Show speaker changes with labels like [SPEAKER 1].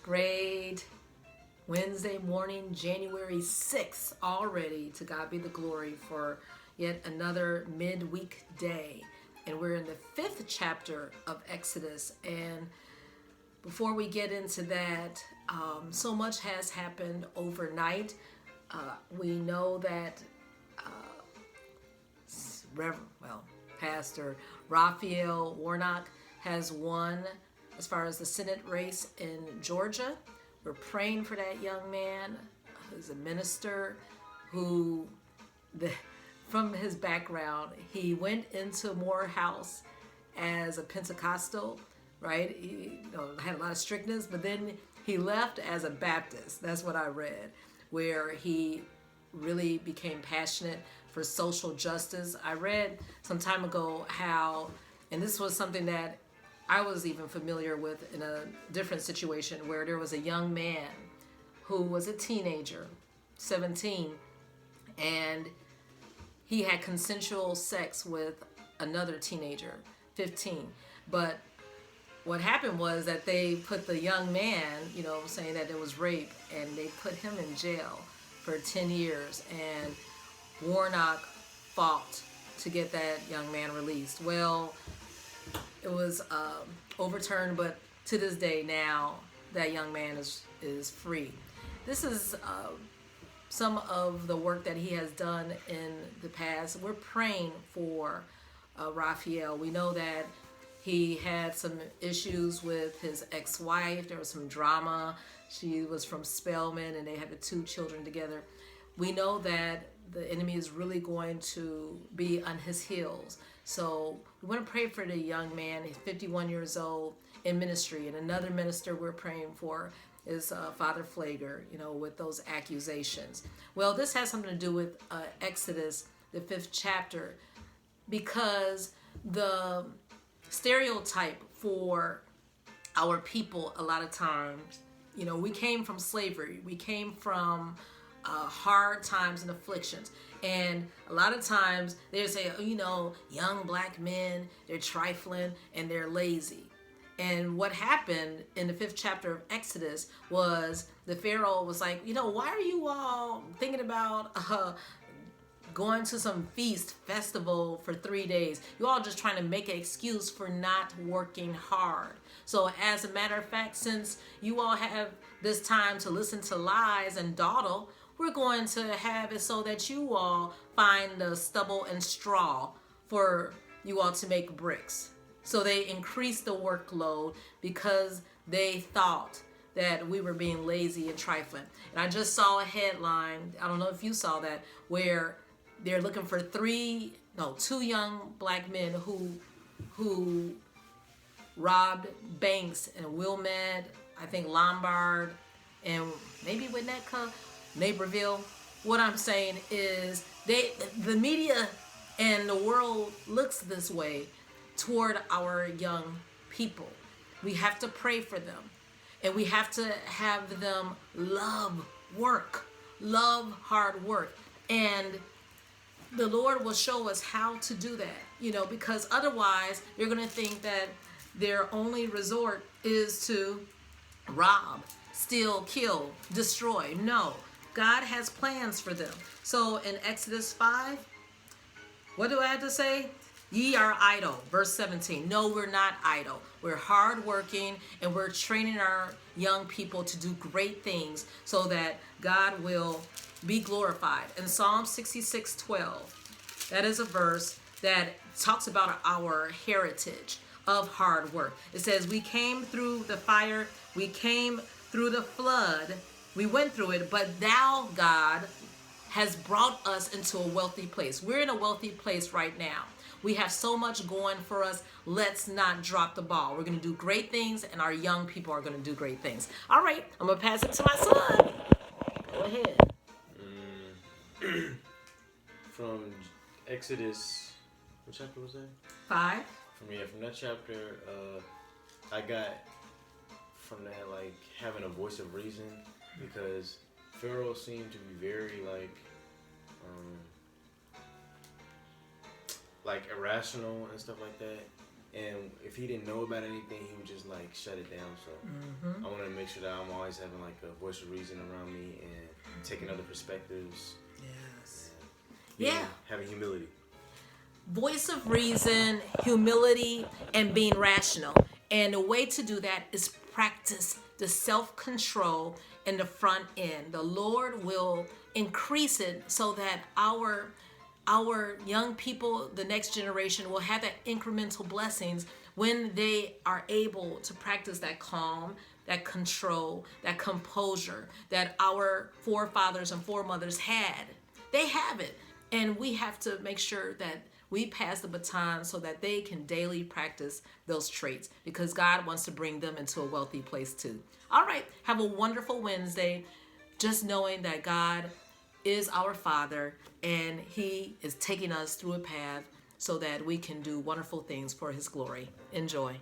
[SPEAKER 1] Great Wednesday morning, January 6th already. To God be the glory for yet another midweek day. And we're in the 5th chapter of Exodus. And before we get into that, so much has happened overnight. We know that Pastor Rev Vaughn Warnock has won as far as the Senate race in Georgia. We're praying for that young man who's a minister who, from his background, he went into Morehouse as a Pentecostal, right? He had a lot of strictness, but then he left as a Baptist. That's what I read, where he really became passionate for social justice. I read some time ago how, and this was something that I was even familiar with in a different situation, where there was a young man who was a teenager, 17, and he had consensual sex with another teenager, 15. But what happened was that they put the young man, saying that it was rape, and they put him in jail for 10 years. And Warnock fought to get that young man released. Well, it was overturned, but to this day now, that young man is free. This is some of the work that he has done in the past. We're praying for Raphael. We know that he had some issues with his ex-wife. There was some drama. She was from Spelman, and they had the 2 children together. We know that the enemy is really going to be on his heels. So we want to pray for the young man. He's 51 years old in ministry. And another minister we're praying for is Father Flager, with those accusations. Well, this has something to do with Exodus, the 5th chapter, because the stereotype for our people a lot of times, we came from slavery. We came from hard times and afflictions. And a lot of times they say, young black men, they're trifling and they're lazy. And what happened in the 5th chapter of Exodus was the Pharaoh was like, why are you all thinking about going to some festival for 3 days? You all just trying to make an excuse for not working hard. So as a matter of fact, since you all have this time to listen to lies and dawdle, we're going to have it so that you all find the stubble and straw for you all to make bricks. So they increased the workload because they thought that we were being lazy and trifling. And I just saw a headline, I don't know if you saw that, where they're looking for 2 young black men who robbed banks in Wilmette, I think Lombard, and maybe Winnetka, Naperville. What I'm saying is the media and the world looks this way toward our young people. We have to pray for them, and we have to have them love work, love hard work. And the Lord will show us how to do that, because otherwise you're going to think that their only resort is to rob, steal, kill, destroy. No, God has plans for them. So in Exodus 5, what do I have to say? Ye are idle, verse 17. No, we're not idle. We're hardworking, and we're training our young people to do great things so that God will be glorified. In Psalm 66:12, that is a verse that talks about our heritage of hard work. It says, we came through the fire, we came through the flood, we went through it, but thou, God, has brought us into a wealthy place. We're in a wealthy place right now. We have so much going for us. Let's not drop the ball. We're going to do great things, and our young people are going to do great things. All right, I'm going to pass it to my son. Go ahead.
[SPEAKER 2] From Exodus, what chapter was that?
[SPEAKER 1] 5.
[SPEAKER 2] From that chapter, I got from that, having a voice of reason, because Pharaoh seemed to be very, irrational and stuff like that. And if he didn't know about anything, he would just like shut it down. So I want to make sure that I'm always having like a voice of reason around me and taking other perspectives.
[SPEAKER 1] Yes.
[SPEAKER 2] Having humility.
[SPEAKER 1] Voice of reason, humility, and being rational. And the way to do that is practice the self-control in the front end. The Lord will increase it so that our young people, the next generation, will have that incremental blessings when they are able to practice that calm, that control, that composure that our forefathers and foremothers had. They have it. And we have to make sure that we pass the baton so that they can daily practice those traits, because God wants to bring them into a wealthy place too. All right, have a wonderful Wednesday. Just knowing that God is our Father and He is taking us through a path so that we can do wonderful things for His glory. Enjoy.